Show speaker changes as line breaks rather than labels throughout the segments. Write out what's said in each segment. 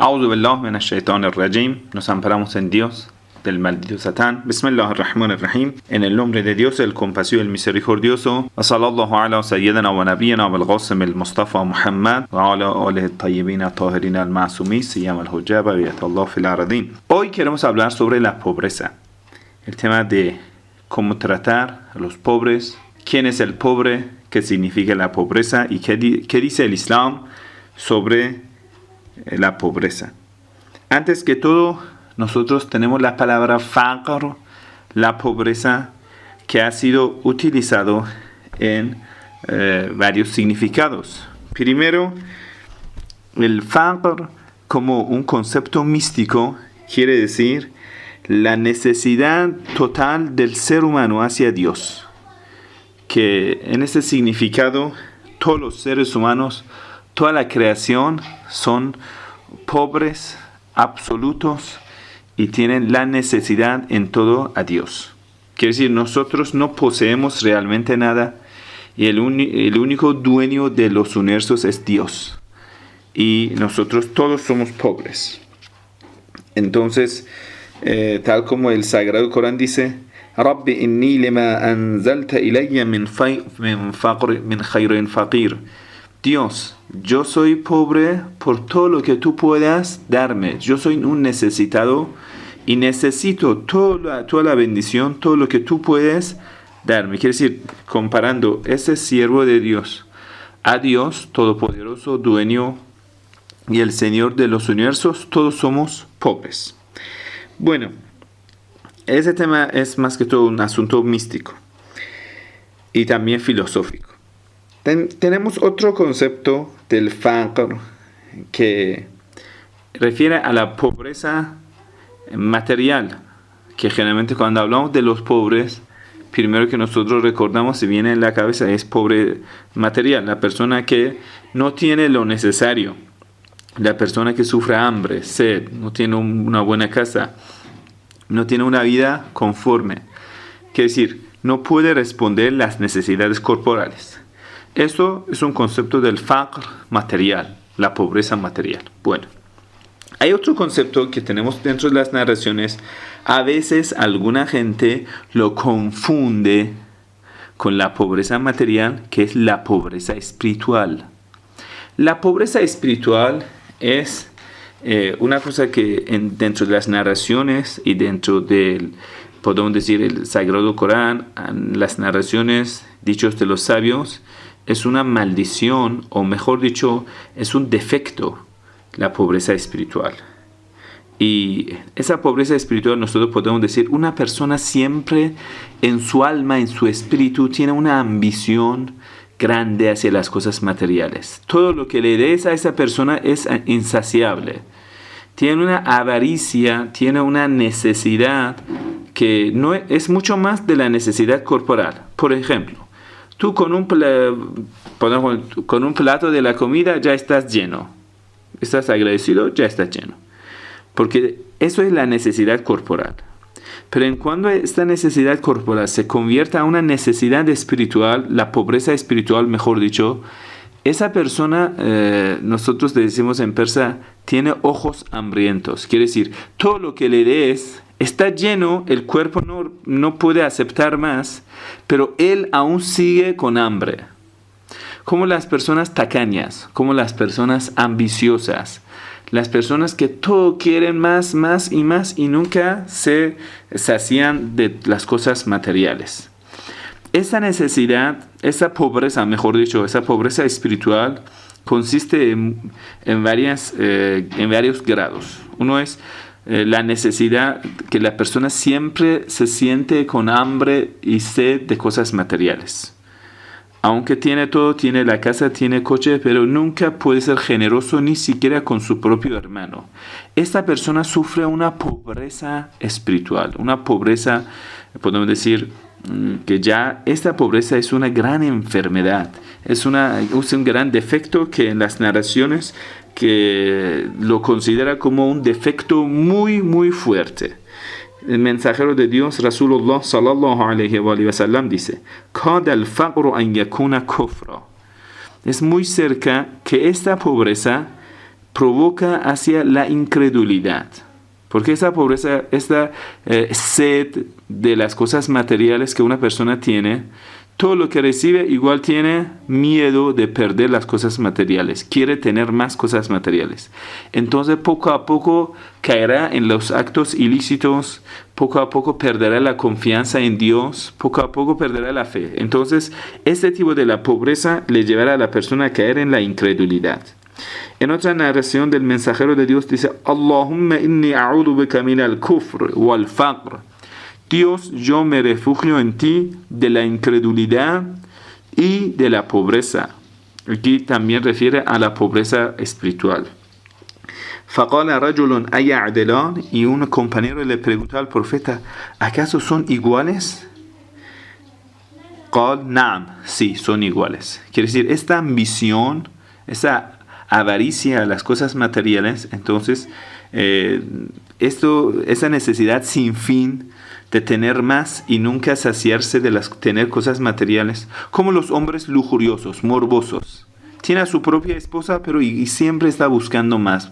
A'udhu billahi minash shaitanir rajim. Nos amparamos en Dios del maldito Satán. Bismillahirrahmanirrahim. En el nombre de Dios, el compasivo y el misericordioso. Wa sallallahu ala sayyidina wa nabiyyina wal qasim al Mustafa Muhammad wa ala alihi at-tayyibin at-tahirin al-ma'sumin siyam al-hujjaba wa yatallahu fil ardin. Hoy queremos hablar sobre la pobreza. El tema de cómo tratar a los pobres, quién es el pobre, qué significa la pobreza y qué dice el Islam sobre la pobreza. Antes que todo, nosotros tenemos la palabra faqr, la pobreza, que ha sido utilizado en varios significados. Primero, el faqr como un concepto místico quiere decir la necesidad total del ser humano hacia Dios. Que en ese significado todos los seres humanos, toda la creación son pobres, absolutos y tienen la necesidad en todo a Dios. Quiere decir, nosotros no poseemos realmente nada y el único dueño de los universos es Dios. Y nosotros todos somos pobres. Entonces, tal como el Sagrado Corán dice, Rabbi inni lima anzalta ilayya min khayrin faqir. Dios, yo soy pobre por todo lo que tú puedas darme. Yo soy un necesitado y necesito toda la bendición, todo lo que tú puedes darme. Quiere decir, comparando ese siervo de Dios a Dios, todopoderoso, dueño y el Señor de los universos, todos somos pobres. Bueno, ese tema es más que todo un asunto místico y también filosófico. Tenemos otro concepto del faqr que refiere a la pobreza material, que generalmente cuando hablamos de los pobres, primero que nosotros recordamos y viene en la cabeza es pobre material, la persona que no tiene lo necesario, la persona que sufre hambre, sed, no tiene una buena casa, no tiene una vida conforme, quiere decir, no puede responder las necesidades corporales. Eso es un concepto del faqr material, la pobreza material. Bueno, hay otro concepto que tenemos dentro de las narraciones. A veces alguna gente lo confunde con la pobreza material, que es la pobreza espiritual. La pobreza espiritual es una cosa que dentro de las narraciones y dentro del, podemos decir, el Sagrado Corán, las narraciones, dichos de los sabios, es una maldición, o mejor dicho, es un defecto, la pobreza espiritual. Y esa pobreza espiritual nosotros podemos decir, una persona siempre en su alma, en su espíritu, tiene una ambición grande hacia las cosas materiales. Todo lo que le des a esa persona es insaciable. Tiene una avaricia, tiene una necesidad que no es mucho más de la necesidad corporal. Por ejemplo, tú con un plato de la comida ya estás lleno. Estás agradecido, ya estás lleno. Porque eso es la necesidad corporal. Pero en cuando esta necesidad corporal se convierta a una necesidad espiritual, la pobreza espiritual, mejor dicho, esa persona, nosotros decimos en persa, tiene ojos hambrientos. Quiere decir, todo lo que le des está lleno, el cuerpo no puede aceptar más, pero él aún sigue con hambre. Como las personas tacañas, como las personas ambiciosas, las personas que todo quieren más y más y nunca se sacian de las cosas materiales. Esa necesidad, esa pobreza, mejor dicho, esa pobreza espiritual consiste en varios grados. Uno es la necesidad que la persona siempre se siente con hambre y sed de cosas materiales. Aunque tiene todo, tiene la casa, tiene coche, pero nunca puede ser generoso ni siquiera con su propio hermano. Esta persona sufre una pobreza espiritual, una pobreza, podemos decir, que ya esta pobreza es una gran enfermedad, es un gran defecto que en las narraciones que lo considera como un defecto muy, muy fuerte. El mensajero de Dios, Rasulullah sallallahu alayhi wa sallam, dice: "Kada al-faqru an yakuna kufra". Es muy cerca que esta pobreza provoca hacia la incredulidad. Porque esa pobreza, esta sed de las cosas materiales que una persona tiene, todo lo que recibe igual tiene miedo de perder las cosas materiales. Quiere tener más cosas materiales. Entonces poco a poco caerá en los actos ilícitos. Poco a poco perderá la confianza en Dios. Poco a poco perderá la fe. Entonces este tipo de la pobreza le llevará a la persona a caer en la incredulidad. En otra narración del mensajero de Dios dice: Allahumma inni a'udhu bika min al-kufr wal-faqr. Dios, yo me refugio en ti de la incredulidad y de la pobreza. Aquí también refiere a la pobreza espiritual. فَقَالَ رَجُلٌ أَيَعْدِلَانِ. Y un compañero le preguntó al profeta: ¿acaso son iguales? قال نعم. Sí, son iguales. Quiere decir, esta ambición, esa avaricia a las cosas materiales, entonces esa necesidad sin fin de tener más y nunca saciarse de tener cosas materiales, como los hombres lujuriosos, morbosos. Tiene a su propia esposa, pero y siempre está buscando más.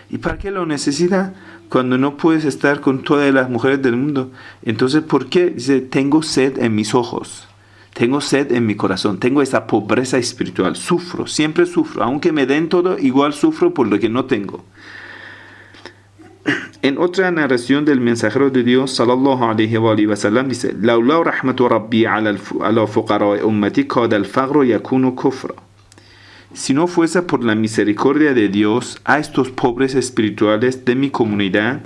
¿Y para qué lo necesita? Cuando no puedes estar con todas las mujeres del mundo. Entonces, ¿por qué? Dice: tengo sed en mis ojos, tengo sed en mi corazón, tengo esa pobreza espiritual, sufro, siempre sufro, aunque me den todo, igual sufro por lo que no tengo. En otra narración del mensajero de Dios sallallahu alaihi wa sallam dice: "Laula rahmatu rabbi ala fuqara ummati qad al-faqru yakunu kufra." Si no fuese por la misericordia de Dios a estos pobres espirituales de mi comunidad,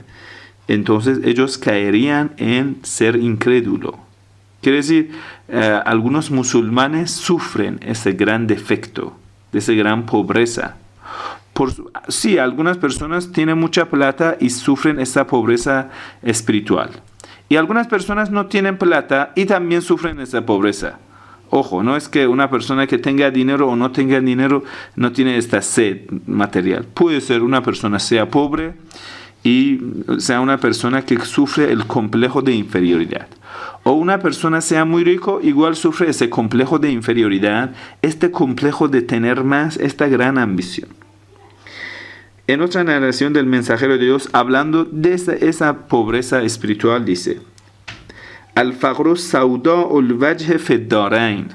entonces ellos caerían en ser incrédulo. Quiere decir, algunos musulmanes sufren ese gran defecto, de esa gran pobreza. Sí, algunas personas tienen mucha plata y sufren esa pobreza espiritual. Y algunas personas no tienen plata y también sufren esa pobreza. Ojo, no es que una persona que tenga dinero o no tenga dinero no tiene esta sed material. Puede ser una persona sea pobre y sea una persona que sufre el complejo de inferioridad. O una persona sea muy rico, igual sufre ese complejo de inferioridad, este complejo de tener más, esta gran ambición. En otra narración del mensajero de Dios, hablando de esa pobreza espiritual, dice: Al-faqru sawda'ul wajhi fi ad-darain.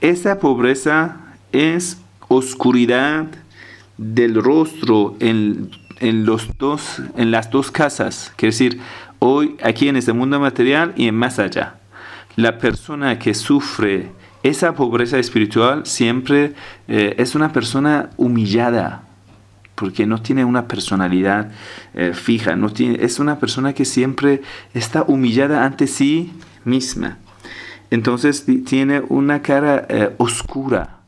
Esa pobreza es oscuridad del rostro en las dos casas. Quiere decir, hoy aquí en este mundo material y en más allá. La persona que sufre esa pobreza espiritual siempre es una persona humillada, porque no tiene una personalidad fija, es una persona que siempre está humillada ante sí misma. Entonces tiene una cara oscura,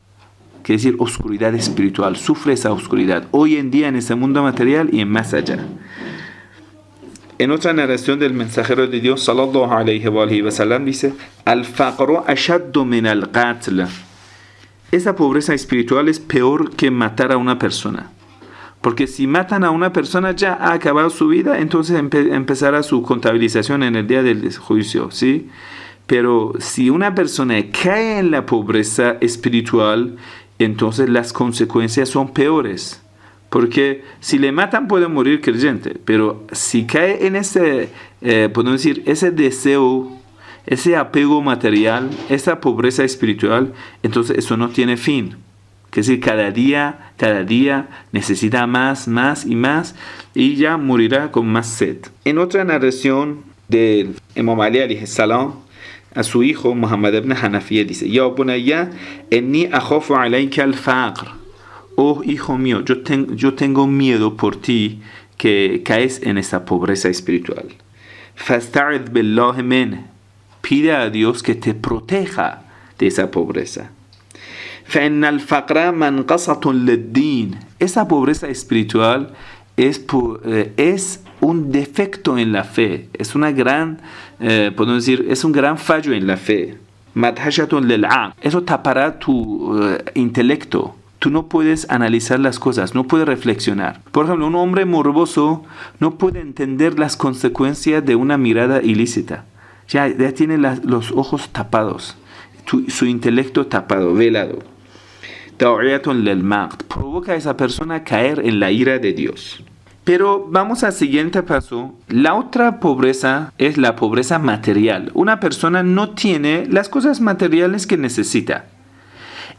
quiere decir oscuridad espiritual, sufre esa oscuridad hoy en día en este mundo material y en más allá. En otra narración del mensajero de Dios sallallahu alaihi wa sallam dice: Al-faqru ashaddu min al-qatl. Esa pobreza espiritual es peor que matar a una persona. Porque si matan a una persona ya ha acabado su vida, entonces empezará su contabilización en el día del juicio, ¿sí? Pero si una persona cae en la pobreza espiritual, entonces las consecuencias son peores. Porque si le matan puede morir creyente, pero si cae en podemos decir, ese deseo, ese apego material, esa pobreza espiritual, entonces eso no tiene fin. Es decir, cada día necesita más y más, y ya morirá con más sed. En otra narración del Imam Ali alayhi salam, a su hijo Muhammad ibn Hanafiya dice: Ya bunayya, inni akhafu alayka al-faqr. Oh hijo mío, yo tengo miedo por ti que caes en esa pobreza espiritual. Fasta'idh billahi min. Pide a Dios que te proteja de esa pobreza. فإن الفقر منقصة للدين. Esa pobreza espiritual es un defecto en la fe, es una gran, podemos decir, es un gran fallo en la fe. Madhashatun lil'aql. Eso tapará tu intelecto. Tú no puedes analizar las cosas, no puedes reflexionar. Por ejemplo, un hombre morboso no puede entender las consecuencias de una mirada ilícita. Ya tiene los ojos tapados, su intelecto tapado, velado. da'iyatun lil maqt, provoca a esa persona a caer en la ira de Dios. Pero vamos al siguiente paso. La otra pobreza es la pobreza material. Una persona no tiene las cosas materiales que necesita.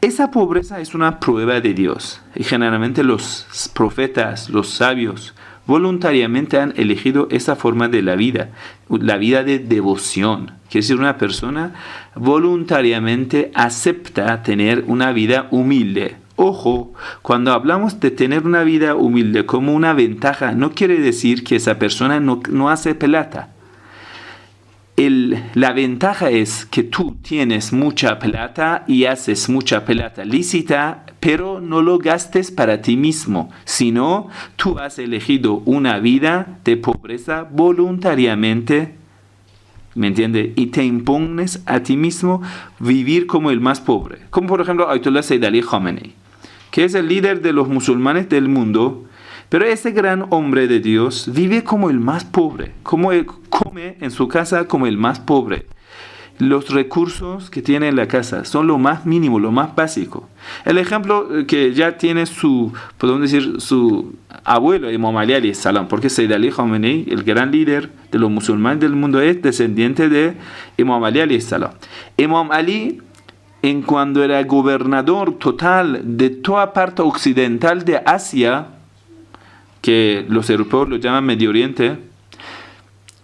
Esa pobreza es una prueba de Dios. Y generalmente los profetas, los sabios, voluntariamente han elegido esa forma de la vida de devoción. Quiere decir, una persona voluntariamente acepta tener una vida humilde. Ojo, cuando hablamos de tener una vida humilde como una ventaja, no quiere decir que esa persona no hace plata. La ventaja es que tú tienes mucha plata y haces mucha plata lícita, pero no lo gastes para ti mismo, sino tú has elegido una vida de pobreza voluntariamente, ¿me entiendes? Y te impones a ti mismo vivir como el más pobre. Como por ejemplo Ayatollah Sayyid Ali Khamenei, que es el líder de los musulmanes del mundo, pero ese gran hombre de Dios vive como el más pobre, como él come en su casa como el más pobre. Los recursos que tiene en la casa son lo más mínimo, lo más básico. El ejemplo que ya tiene podemos decir, su abuelo, Imam Ali alayhi salam, porque Sayyid Ali Khamenei, el gran líder de los musulmanes del mundo, es descendiente de Imam Ali alayhi salam. Imam Ali, en cuando era gobernador total de toda parte occidental de Asia, que los europeos lo llaman Medio Oriente,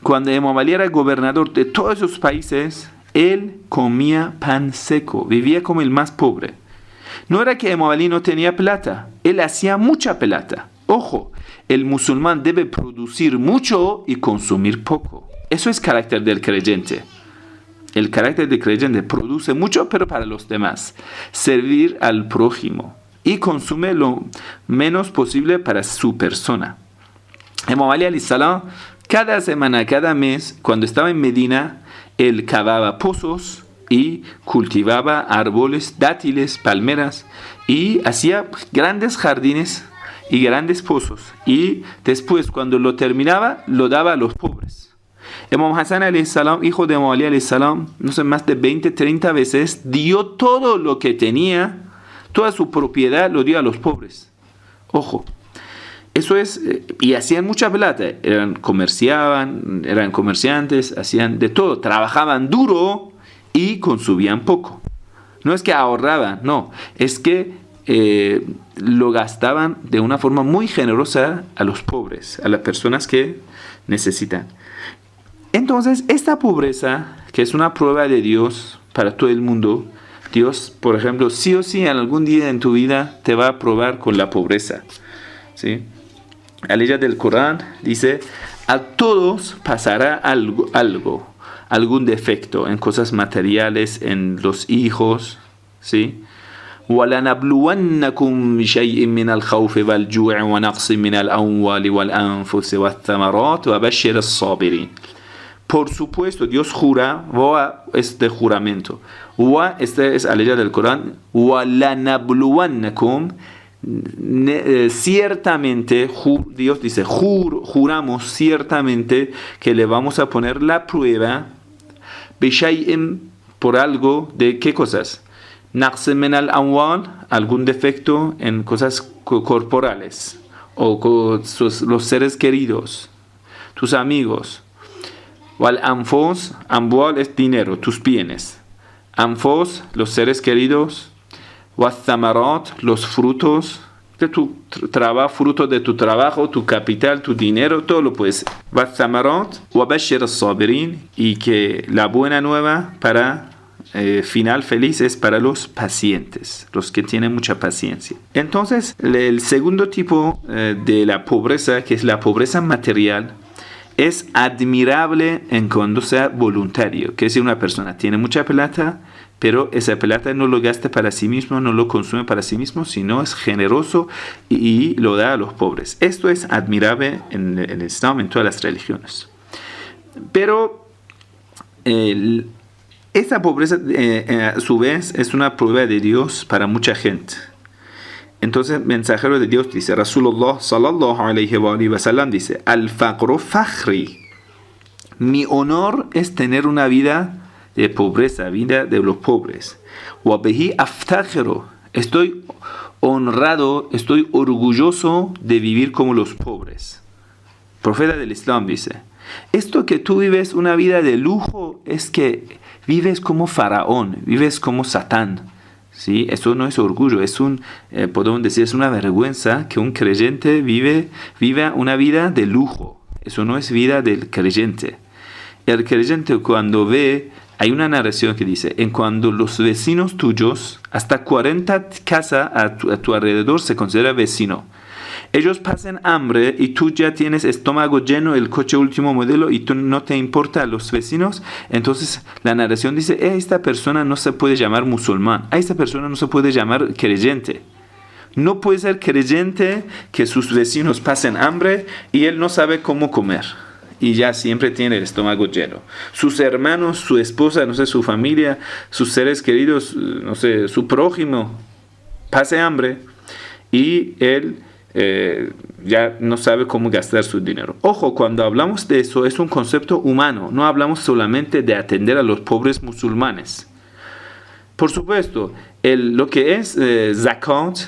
cuando Imam Ali era gobernador de todos esos países, él comía pan seco, vivía como el más pobre. No era que Imam Ali no tenía plata, él hacía mucha plata. Ojo, el musulmán debe producir mucho y consumir poco. Eso es carácter del creyente. El carácter del creyente produce mucho, pero para los demás. Servir al prójimo. Y consume lo menos posible para su persona. Imam Ali alayhi salam, cada semana, cada mes, cuando estaba en Medina, él cavaba pozos y cultivaba árboles, dátiles, palmeras, y hacía grandes jardines y grandes pozos. Y después, cuando lo terminaba, lo daba a los pobres. Imam Hassan alayhi salam, hijo de Imam Ali alayhi salam, no sé, más de 20, 30 veces, dio todo lo que tenía, toda su propiedad lo dio a los pobres. Ojo, eso es, y hacían mucha plata, eran comerciantes, hacían de todo, trabajaban duro y consumían poco. No es que ahorraban, no, es que lo gastaban de una forma muy generosa a los pobres, a las personas que necesitan. Entonces, esta pobreza, que es una prueba de Dios para todo el mundo, Dios, por ejemplo, sí o sí, en algún día en tu vida te va a probar con la pobreza, ¿sí? La ley del Corán dice, a todos pasará algún defecto en cosas materiales, en los hijos, ¿sí? وَلَنَبْلُوَنَّكُمْ بِشَيْءٍ مِّنَ الْخَوْفِ وَالْجُوعِ وَنَقْصٍ مِّنَ الْأَمْوَالِ وَالْأَنفُسِ وَالثَّمَرَاتِ وَبَشِّرِ الصَّابِرِينَ. Por supuesto, Dios jura, este juramento, este es la ley del Corán, وَلَنَبْلُوَنَّكُمْ, ciertamente, Dios dice, juramos ciertamente que le vamos a poner la prueba, بِشَيْءٍ, por algo de ¿qué cosas? نَقْصٍ مِّنَ الْأَمْوَالِ, algún defecto en cosas corporales, o con los seres queridos, tus amigos. Wal anfos, amwal es dinero, tus bienes. Anfos, los seres queridos. Wathamarat, los frutos de tu trabajo, fruto de tu trabajo, tu capital, tu dinero, todo lo puedes. Wathamarat, wabashir as-sabirin, y que la buena nueva para final feliz es para los pacientes, los que tienen mucha paciencia. Entonces, el segundo tipo de la pobreza, que es la pobreza material, es admirable en cuando sea voluntario. Que si una persona tiene mucha plata, pero esa plata no lo gasta para sí mismo, no lo consume para sí mismo, sino es generoso y lo da a los pobres. Esto es admirable en el Islam, en todas las religiones. Pero esa pobreza, a su vez, es una prueba de Dios para mucha gente. Entonces, el mensajero de Dios dice, Rasulullah sallallahu alayhi wa sallam dice, al-faqru fakhri, mi honor es tener una vida de pobreza, vida de los pobres. Wa bihi aftakhiru, Estoy honrado, estoy orgulloso de vivir como los pobres. Profeta del Islam dice, esto que tú vives una vida de lujo es que vives como faraón, vives como Satán. ¿Sí? Eso no es orgullo, podemos decir, es una vergüenza que un creyente viva una vida de lujo. Eso no es vida del creyente. El creyente cuando hay una narración que dice, en cuando los vecinos tuyos, hasta 40 casas a tu alrededor se considera vecino. Ellos pasan hambre y tú ya tienes estómago lleno, el coche último modelo y tú no te importa a los vecinos. Entonces la narración dice, esta persona no se puede llamar musulmán, a esta persona no se puede llamar creyente. No puede ser creyente que sus vecinos pasen hambre y él no sabe cómo comer. Y ya siempre tiene el estómago lleno. Sus hermanos, su esposa, no sé, su familia, sus seres queridos, no sé, su prójimo, pase hambre y él ya no sabe cómo gastar su dinero. Ojo, cuando hablamos de eso es un concepto humano, no hablamos solamente de atender a los pobres musulmanes. Por supuesto, lo que es zakat,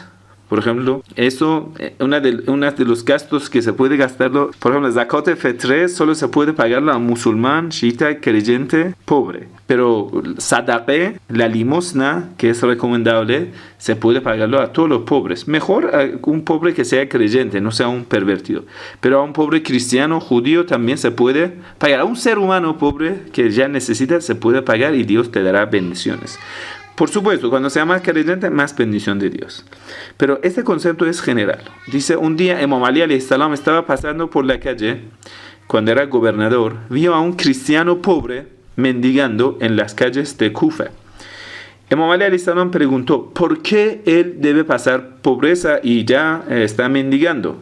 por ejemplo, eso, uno de los gastos que se puede gastarlo, por ejemplo, zakat fitr solo se puede pagarlo a un musulmán, chiita, creyente, pobre. Pero sadaqah, la limosna, que es recomendable, se puede pagarlo a todos los pobres. Mejor a un pobre que sea creyente, no sea un pervertido. Pero a un pobre cristiano, judío, también se puede pagar. A un ser humano pobre que ya necesita, se puede pagar y Dios te dará bendiciones. Por supuesto, cuando sea más creyente, más bendición de Dios. Pero este concepto es general. Dice, un día Imam Ali alayhi salam estaba pasando por la calle, cuando era gobernador, vio a un cristiano pobre mendigando en las calles de Kufa. Imam Ali alayhi salam preguntó, ¿por qué él debe pasar pobreza y ya está mendigando?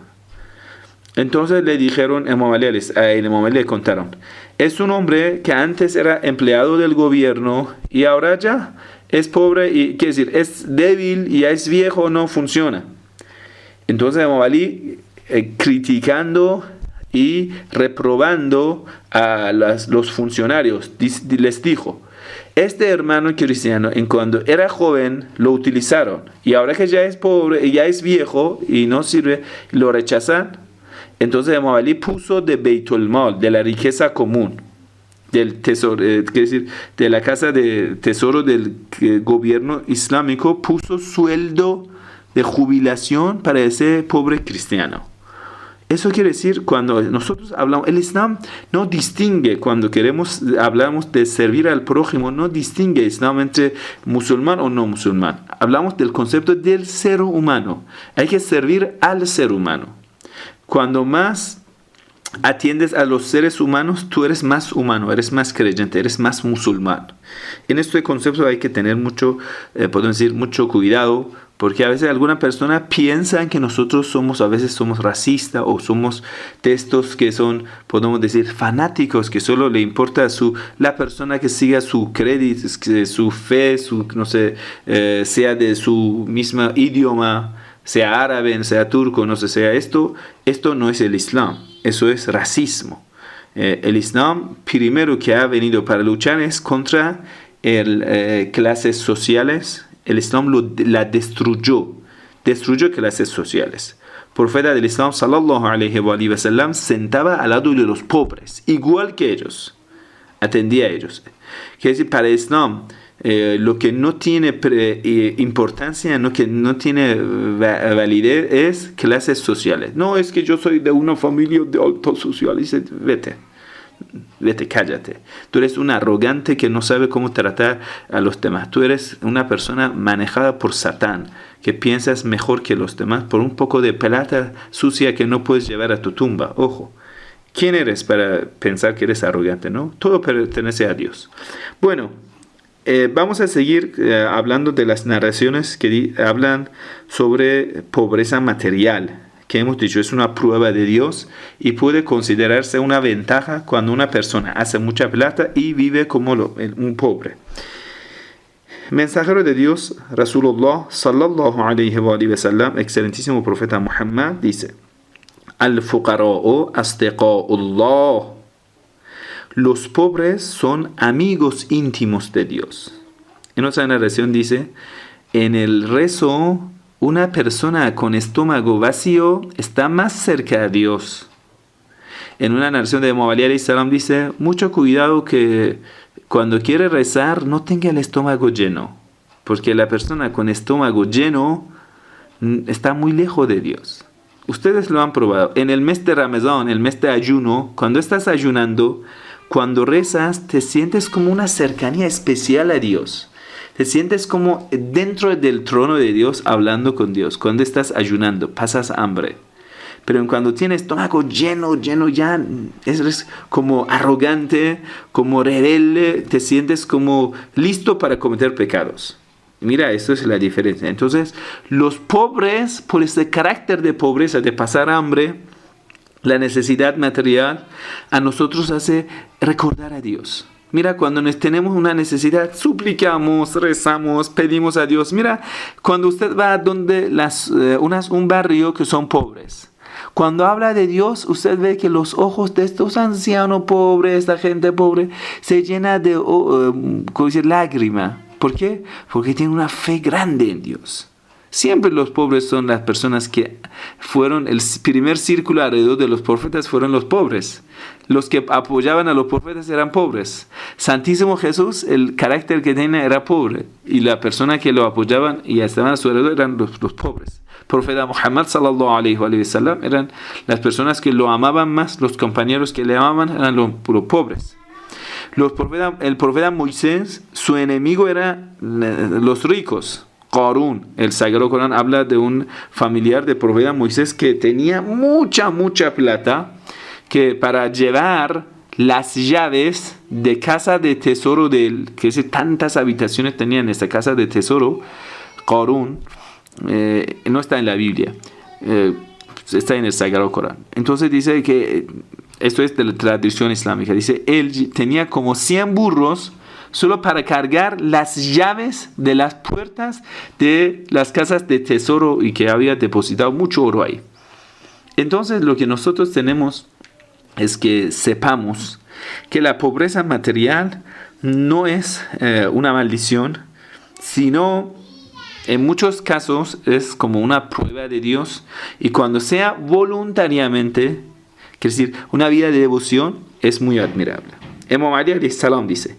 Entonces le dijeron a Imam Ali le contaron, es un hombre que antes era empleado del gobierno y ahora ya es pobre y quiere decir es débil y ya es viejo, no funciona. Entonces Imam Ali criticando y reprobando a los funcionarios les dijo, este hermano cristiano en cuando era joven lo utilizaron y ahora que ya es pobre y ya es viejo y no sirve, lo rechazan. Entonces Imam Ali puso de Beitul Mal, de la riqueza común, del tesoro, quiere decir, de la casa de tesoro del gobierno islámico, puso sueldo de jubilación para ese pobre cristiano. Eso quiere decir, cuando nosotros hablamos, el Islam no distingue, cuando hablamos de servir al prójimo, no distingue Islam entre musulmán o no musulmán. Hablamos del concepto del ser humano. Hay que servir al ser humano. Cuando más atiendes a los seres humanos, tú eres más humano, eres más creyente, eres más musulmán. En este concepto hay que tener mucho cuidado, porque a veces alguna persona piensa que nosotros a veces somos racistas o somos de estos que son, podemos decir, fanáticos, que solo le importa la persona que siga su crédito, su fe, sea de su mismo idioma, sea árabe, sea turco, no sé, sea esto no es el Islam, eso es racismo. El Islam primero que ha venido para luchar es contra clases sociales. El Islam la destruyó clases sociales. El profeta del Islam sallallahu alaihi wa sallam sentaba al lado de los pobres, igual que ellos, atendía a ellos. Quiere decir, para el Islam lo que no tiene importancia, que no tiene validez es clases sociales. No, es que yo soy de una familia de alto social. Dice, vete, cállate. Tú eres un arrogante que no sabe cómo tratar a los demás. Tú eres una persona manejada por Satán, que piensas mejor que los demás por un poco de plata sucia que no puedes llevar a tu tumba. Ojo, ¿quién eres para pensar que eres arrogante? ¿No? Todo pertenece a Dios. Bueno, vamos a seguir hablando de las narraciones que hablan sobre pobreza material, que hemos dicho es una prueba de Dios y puede considerarse una ventaja cuando una persona hace mucha plata y vive como un pobre. Mensajero de Dios, Rasulullah sallallahu alaihi wa sallam, excelentísimo profeta Muhammad, dice: Al-fuqara'u asdiqa'ullah. Los pobres son amigos íntimos de Dios. En otra narración dice: En el rezo, una persona con estómago vacío está más cerca a Dios. En una narración de Imam Ali alayhi salam dice, mucho cuidado que cuando quiere rezar no tenga el estómago lleno, porque la persona con estómago lleno está muy lejos de Dios. Ustedes lo han probado. En el mes de Ramadán, el mes de ayuno, cuando estás ayunando, cuando rezas, te sientes como una cercanía especial a Dios. Te sientes como dentro del trono de Dios hablando con Dios. Cuando estás ayunando, pasas hambre. Pero cuando tienes estómago lleno ya eres como arrogante, como rebelde, te sientes como listo para cometer pecados. Mira, esto es la diferencia. Entonces, los pobres, por ese carácter de pobreza, de pasar hambre, la necesidad material, a nosotros hace recordar a Dios. Mira, cuando tenemos una necesidad, suplicamos, rezamos, pedimos a Dios. Mira, cuando usted va a donde un barrio que son pobres, cuando habla de Dios, usted ve que los ojos de estos ancianos pobres, esta gente pobre, se llena de lágrima. ¿Por qué? Porque tienen una fe grande en Dios. Siempre los pobres son las personas que fueron el primer círculo alrededor de los profetas, fueron los pobres. Los que apoyaban a los profetas eran pobres. Santísimo Jesús, el carácter que tenía era pobre. Y la persona que lo apoyaban y estaban a su alrededor eran los pobres. Profeta Muhammad sallallahu alaihi wa sallam eran las personas que lo amaban más, los compañeros que le amaban eran los pobres. El profeta Moisés, su enemigo eran los ricos. Qarún, el Sagrado Corán habla de un familiar del profeta Moisés que tenía mucha plata, que para llevar las llaves de casa de tesoro de él, que es tantas habitaciones tenía en esa casa de tesoro, Qarún, no está en la Biblia, está en el Sagrado Corán. Entonces dice que esto es de la tradición islámica. Dice, él tenía como 100 burros solo para cargar las llaves de las puertas de las casas de tesoro y que había depositado mucho oro ahí. Entonces lo que nosotros tenemos es que sepamos que la pobreza material no es una maldición, sino en muchos casos es como una prueba de Dios, y cuando sea voluntariamente, quiere decir, una vida de devoción, es muy admirable. Imam Ali alayhi salam dice,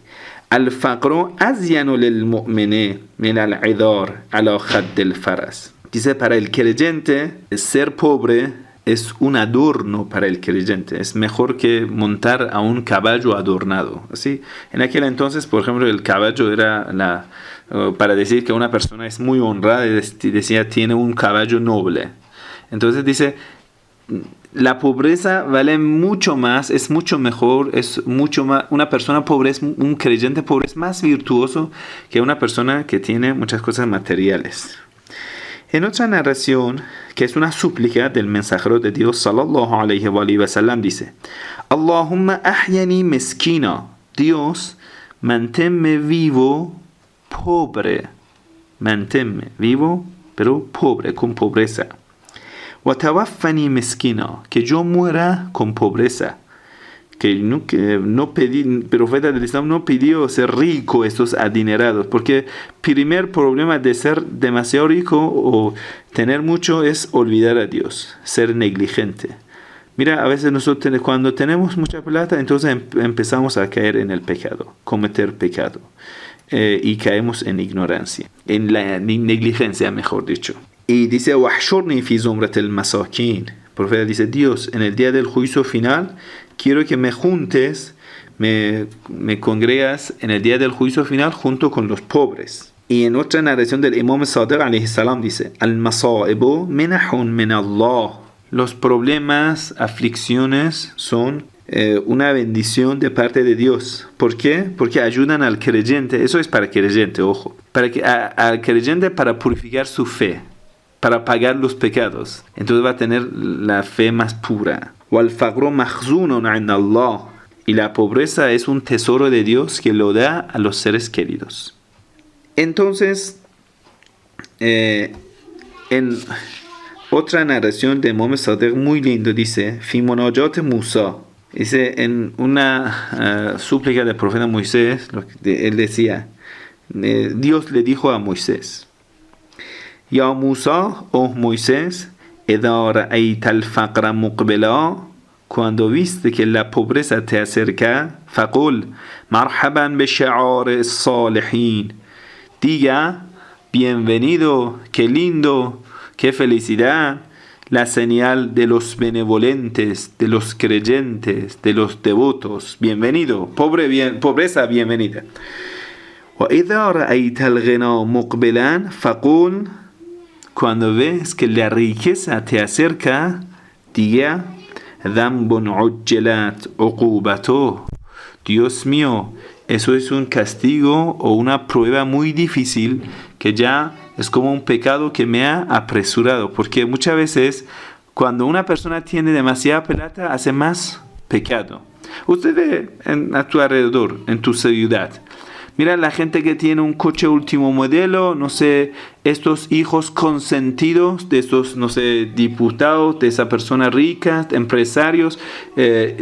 al-faqru azyanu lil-mu'mini min al-'idar ala khadd al-faras. Dice, para el creyente, ser pobre es un adorno para el creyente. Es mejor que montar a un caballo adornado. ¿Sí? En aquel entonces, por ejemplo, el caballo era para decir que una persona es muy honrada, decía, tiene un caballo noble. Entonces dice, la pobreza vale mucho más, es mucho mejor, es mucho más, una persona pobre, un creyente pobre es más virtuoso que una persona que tiene muchas cosas materiales. En otra narración, que es una súplica del mensajero de Dios sallallahu alaihi wa sallam, dice, Allahumma ahyani meskina, Dios, manténme vivo pobre, manténme vivo pero pobre, con pobreza. Wa tawaffani meskina, que yo muera con pobreza. Que no pedí, el profeta del Islam no pidió ser rico, estos adinerados, porque el primer problema de ser demasiado rico o tener mucho es olvidar a Dios, ser negligente. Mira, a veces nosotros cuando tenemos mucha plata, entonces empezamos a caer en el pecado, cometer pecado, y caemos en ignorancia, en la negligencia, mejor dicho. Y dice, wahshurni fi zumratil masakin. El profeta dice, Dios, en el día del juicio final, quiero que me juntes, me congregas en el día del juicio final junto con los pobres. Y en otra narración del Imam Sadiq alayhi salam dice, al-masaibu minahun min Allah. Los problemas, aflicciones son una bendición de parte de Dios. ¿Por qué? Porque ayudan al creyente. Eso es para el creyente, ojo. Al creyente para purificar su fe, para pagar los pecados. Entonces va a tener la fe más pura. وَالْفَقْرُ مَخْزُونٌ عِنْدَ اللَّهِ. Y la pobreza es un tesoro de Dios que lo da a los seres queridos. Entonces, en otra narración de Imam Sadiq muy lindo dice, fi munajat Musa, dice en una súplica del profeta Moisés, él decía, Dios le dijo a Moisés, Ya Musa, oh Moisés, إذا رأيت الفقر مقبلا, cuando viste que la pobreza te acerca, فقل مرحبا بشعار الصالحين, diga, bienvenido, qué lindo, qué felicidad, la señal de los benevolentes, de los creyentes, de los devotos. Bienvenido, pobreza, bienvenida. وإذا رأيت الغنى مقبلا فقل, cuando ves que la riqueza te acerca, diga, ذنب عجلت عقوبته, Dios mío, eso es un castigo o una prueba muy difícil que ya es como un pecado que me ha apresurado. Porque muchas veces cuando una persona tiene demasiada plata hace más pecado. Usted ve a tu alrededor, en tu ciudad. Mira la gente que tiene un coche último modelo, no sé, estos hijos consentidos de estos, no sé, diputados, de esa persona rica, empresarios,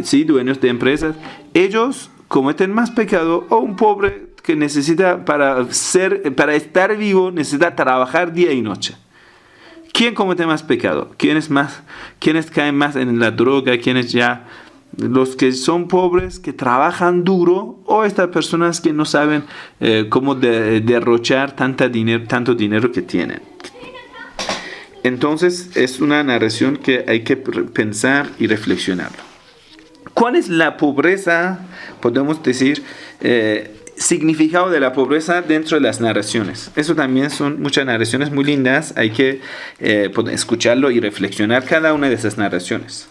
sí, dueños de empresas. Ellos cometen más pecado, o un pobre que necesita para estar vivo, necesita trabajar día y noche. ¿Quién comete más pecado? ¿Quiénes caen más en la droga? ¿Quiénes ya? Los que son pobres, que trabajan duro, o estas personas que no saben cómo derrochar tanto dinero que tienen. Entonces es una narración que hay que pensar y reflexionar. ¿Cuál es la pobreza? Podemos decir significado de la pobreza dentro de las narraciones. Eso también son muchas narraciones muy lindas. Hay que escucharlo y reflexionar cada una de esas narraciones.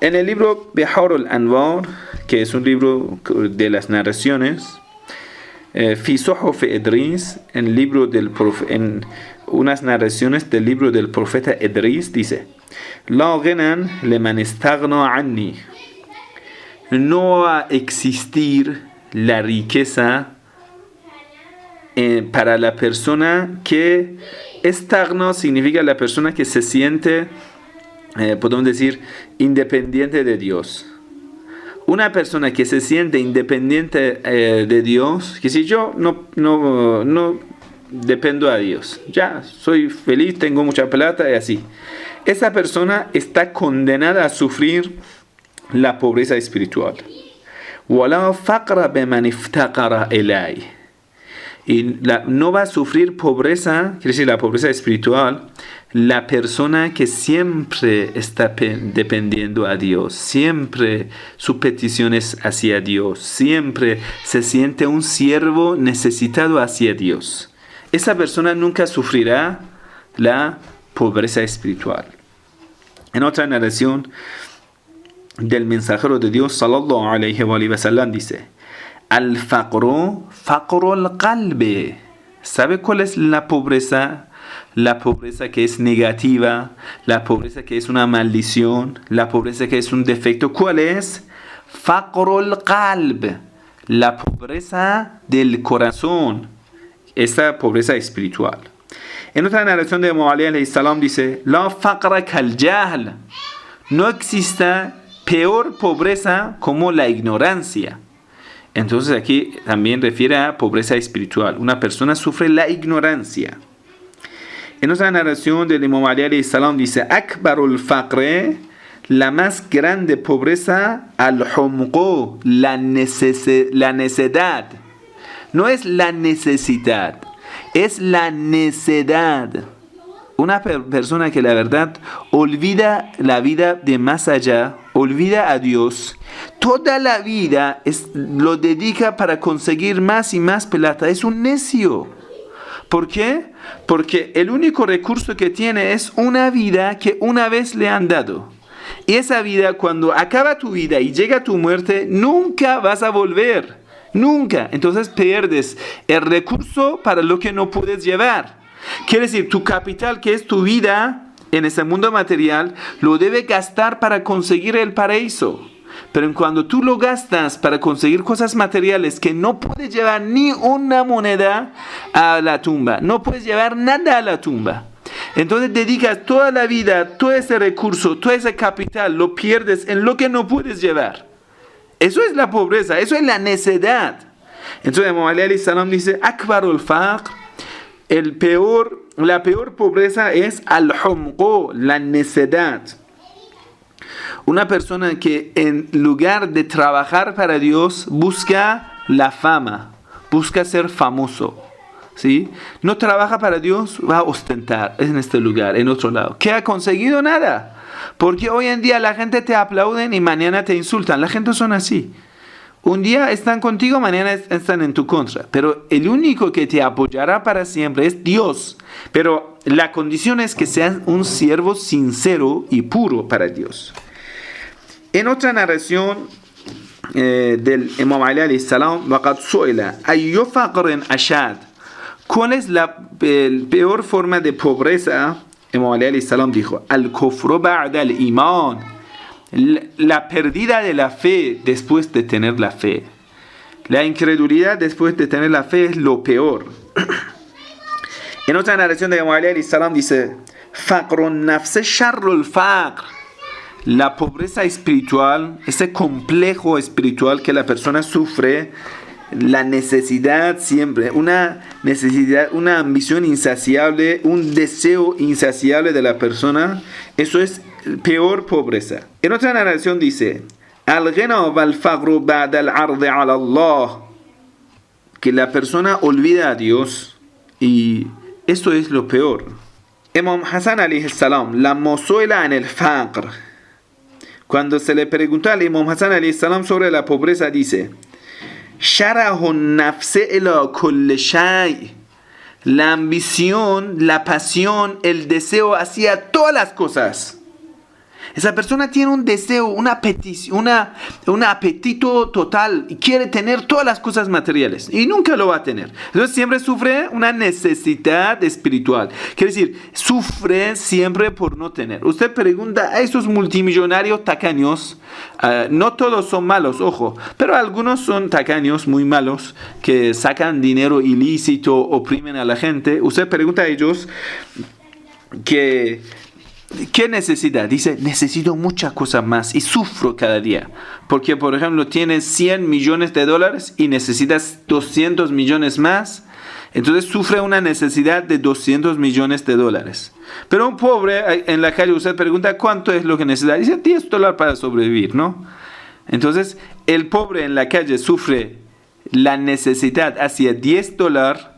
En el libro Bihar al-Anwar, que es un libro de las narraciones, Fi Suhuf Idris, en unas narraciones del libro del profeta Idris, dice: La ghinan liman istaghna anni. No va a existir la riqueza para la persona que estagna, significa la persona que se siente, podemos decir, independiente de Dios. Una persona que se siente independiente de Dios, que si yo no dependo a Dios, ya soy feliz, tengo mucha plata y así, esa persona está condenada a sufrir la pobreza espiritual. وَلَا فَقْرَ بِمَنْ افتقر إليه. Y no va a sufrir pobreza, quiere decir la pobreza espiritual, la persona que siempre está dependiendo a Dios, siempre su petición es hacia Dios, siempre se siente un siervo necesitado hacia Dios. Esa persona nunca sufrirá la pobreza espiritual. En otra narración del mensajero de Dios sallallahu alayhi wa sallam dice: al-faqru faqru al-qalbi. ¿Sabe cuál es la pobreza? La pobreza que es negativa, la pobreza que es una maldición, la pobreza que es un defecto. ¿Cuál es? Faqru al-qalb, la pobreza del corazón, esa pobreza espiritual. En otra narración de Mu'ali alayhi salam dice: la faqra kal-jahl. No exista peor pobreza como la ignorancia. Entonces aquí también refiere a pobreza espiritual. Una persona sufre la ignorancia. En otra narración del Imam Ali alayhi salam dice: Akbarul faqre, la más grande pobreza, al-humqu, la necedad. No es la necesidad, es la necedad. Una persona que la verdad olvida la vida de más allá, olvida a Dios, toda la vida lo dedica para conseguir más y más plata. Es un necio. ¿Por qué? Porque el único recurso que tiene es una vida que una vez le han dado. Y esa vida, cuando acaba tu vida y llega tu muerte, nunca vas a volver. Nunca. Entonces pierdes el recurso para lo que no puedes llevar. Quiere decir, tu capital, que es tu vida en ese mundo material, lo debe gastar para conseguir el paraíso. Pero cuando tú lo gastas para conseguir cosas materiales que no puedes llevar ni una moneda a la tumba, no puedes llevar nada a la tumba, entonces dedicas toda la vida, todo ese recurso, todo ese capital, lo pierdes en lo que no puedes llevar. Eso es la pobreza, eso es la necedad. Entonces Mu'ali alayhi salam dice: Akbarul faqr, La peor pobreza es al-humqu, la necedad. Una persona que en lugar de trabajar para Dios busca la fama, busca ser famoso, ¿sí? No trabaja para Dios, va a ostentar en este lugar, en otro lado. ¿Qué ha conseguido? Nada. Porque hoy en día la gente te aplauden y mañana te insultan. La gente son así. Un día están contigo, mañana están en tu contra. Pero el único que te apoyará para siempre es Dios. Pero la condición es que seas un siervo sincero y puro para Dios. En otra narración del Imam Ali alayhi salam, وَقَدْ سُئِلَ أَيُّ فَقْرٍ أَشَدُ. ¿Cuál es la peor forma de pobreza? Imam Ali alayhi salam dijo: al-kufru ba'da al-iman. La pérdida de la fe después de tener la fe. La incredulidad después de tener la fe es lo peor. En otra narración de Imam Ali alayhi salam dice: faqrun nafs sharrul faqr. La pobreza espiritual, ese complejo espiritual que la persona sufre, la necesidad siempre, una necesidad, una ambición insaciable, un deseo insaciable de la persona, eso es peor pobreza. En otra narración dice: al-ghina wal-faqru ba'da al-'ard 'ala Allah. Que la persona olvida a Dios, y eso es lo peor. Imam Hassan alayhi salam, la mozuela en el faqr. Cuando se le preguntó al Imam Hassan alayhi salam sobre la pobreza, dice: sharahun nafse ila kulli shay. La ambición, la pasión, el deseo hacia todas las cosas. Esa persona tiene un deseo, una petición, un apetito total y quiere tener todas las cosas materiales y nunca lo va a tener. Entonces siempre sufre una necesidad espiritual. Quiere decir, sufre siempre por no tener. Usted pregunta a esos multimillonarios tacaños, no todos son malos, ojo, pero algunos son tacaños muy malos que sacan dinero ilícito, oprimen a la gente. Usted pregunta a ellos ¿qué necesidad? Dice: necesito muchas cosas más y sufro cada día. Porque, por ejemplo, tienes 100 millones de dólares y necesitas 200 millones más. Entonces sufre una necesidad de 200 millones de dólares. Pero un pobre en la calle, usted pregunta: ¿cuánto es lo que necesita? Dice: $10 para sobrevivir, ¿no? Entonces el pobre en la calle sufre la necesidad hacia $10.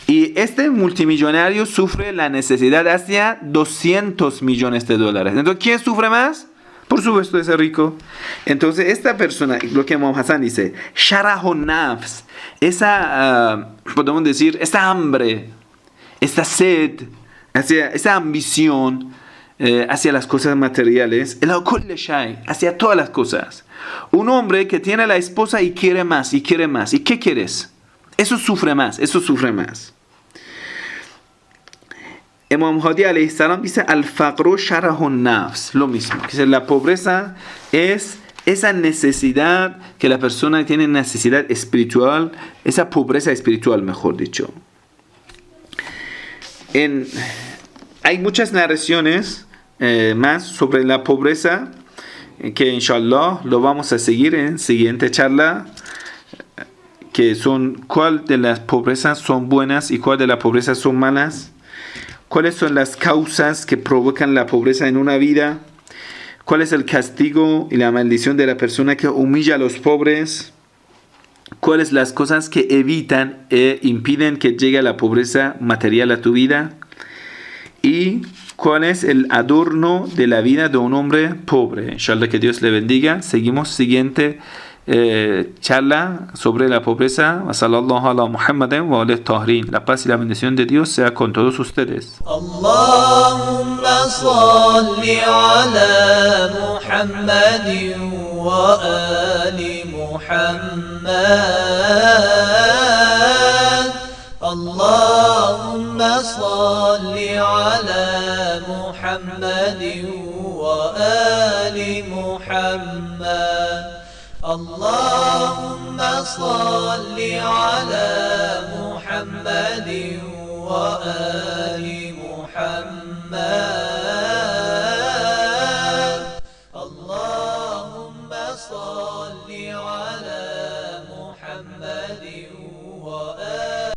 Y este multimillonario sufre la necesidad hacia 200 millones de dólares. Entonces, ¿quién sufre más? Por supuesto, ese rico. Entonces, esta persona, lo que Imam Hassan dice, sharahun nafs, podemos decir, esta hambre, esta sed, esa ambición hacia las cosas materiales, hacia todas las cosas. Un hombre que tiene a la esposa y quiere más, y quiere más. ¿Y qué quieres? Eso sufre más, eso sufre más. Imam Hadi alayhi salam dice: al-faqru sharahun nafs. Lo mismo. Que la pobreza es esa necesidad que la persona tiene, necesidad espiritual, esa pobreza espiritual, mejor dicho. Hay muchas narraciones más sobre la pobreza que inshallah lo vamos a seguir en siguiente charla, que son cuál de las pobrezas son buenas y cuál de las pobrezas son malas, cuáles son las causas que provocan la pobreza en una vida, cuál es el castigo y la maldición de la persona que humilla a los pobres, cuáles las cosas que evitan e impiden que llegue la pobreza material a tu vida, y cuál es el adorno de la vida de un hombre pobre. Inshallah, que Dios le bendiga. Seguimos siguiente charla sobre la pobreza. Sallallahu ala Muhammadin wa alihi tahirin. La paz y la bendición de Dios sea con todos ustedes.
Allahumma salli ala Muhammadin wa ali Muhammad. Allahumma salli ala Muhammadin wa ali Muhammad. اللهم صل على محمد وآل محمد.